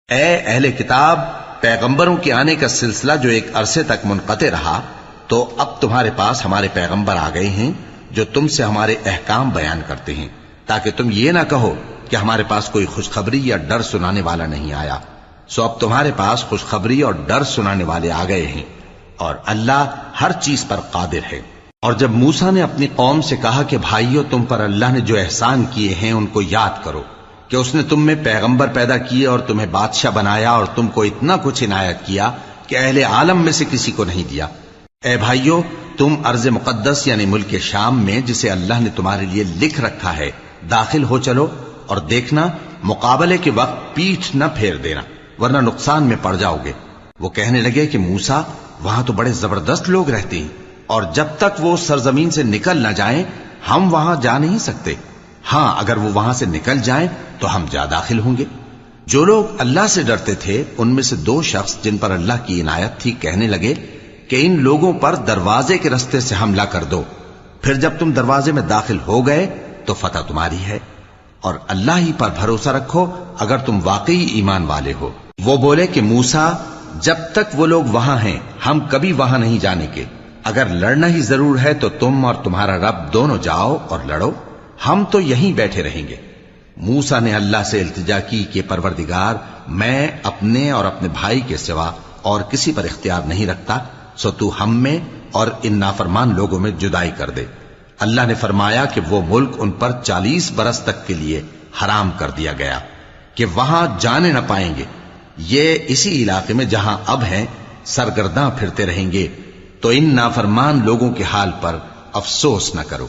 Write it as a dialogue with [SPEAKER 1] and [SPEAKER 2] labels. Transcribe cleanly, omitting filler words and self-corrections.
[SPEAKER 1] اے اہل کتاب، پیغمبروں کے آنے کا سلسلہ جو ایک عرصے تک منقطع رہا، تو اب تمہارے پاس ہمارے پیغمبر آ گئے ہیں جو تم سے ہمارے احکام بیان کرتے ہیں، تاکہ تم یہ نہ کہو کہ ہمارے پاس کوئی خوشخبری یا ڈر سنانے والا نہیں آیا۔ سو اب تمہارے پاس خوشخبری اور ڈر سنانے والے آ گئے ہیں، اور اللہ ہر چیز پر قادر ہے۔ اور جب موسیٰ نے اپنی قوم سے کہا کہ بھائیو، تم پر اللہ نے جو احسان کیے ہیں ان کو یاد کرو، کہ اس نے تم میں پیغمبر پیدا کیے اور تمہیں بادشاہ بنایا اور تم کو اتنا کچھ عنایت کیا کہ اہل عالم میں سے کسی کو نہیں دیا۔ اے بھائیو، تم ارض مقدس یعنی ملک شام میں، جسے اللہ نے تمہارے لیے لکھ رکھا ہے، داخل ہو چلو، اور دیکھنا مقابلے کے وقت پیٹھ نہ پھیر دینا، ورنہ نقصان میں پڑ جاؤ گے۔ وہ کہنے لگے کہ موسیٰ، وہاں تو بڑے زبردست لوگ رہتے ہیں، اور جب تک وہ سرزمین سے نکل نہ جائیں ہم وہاں جا نہیں سکتے۔ ہاں، اگر وہ وہاں سے نکل جائیں تو ہم جا داخل ہوں گے۔ جو لوگ اللہ سے ڈرتے تھے ان میں سے 2 شخص جن پر اللہ کی عنایت تھی کہنے لگے کہ ان لوگوں پر دروازے کے رستے سے حملہ کر دو، پھر جب تم دروازے میں داخل ہو گئے تو فتح تمہاری ہے، اور اللہ ہی پر بھروسہ رکھو اگر تم واقعی ایمان والے ہو۔ وہ بولے کہ موسیٰ، جب تک وہ لوگ وہاں ہیں ہم کبھی وہاں نہیں جانے کے، اگر لڑنا ہی ضرور ہے تو تم اور تمہارا رب دونوں جاؤ اور لڑو، ہم تو یہیں بیٹھے رہیں گے۔ موسیٰ نے اللہ سے التجا کی کہ پروردگار، میں اپنے اور اپنے بھائی کے سوا اور کسی پر اختیار نہیں رکھتا، سو تو ہم میں اور ان نافرمان لوگوں میں جدائی کر دے۔ اللہ نے فرمایا کہ وہ ملک ان پر 40 برس تک کے لیے حرام کر دیا گیا کہ وہاں جانے نہ پائیں گے۔ یہ اسی علاقے میں جہاں اب ہیں سرگرداں پھرتے رہیں گے، تو ان نافرمان لوگوں کے حال پر افسوس نہ کرو۔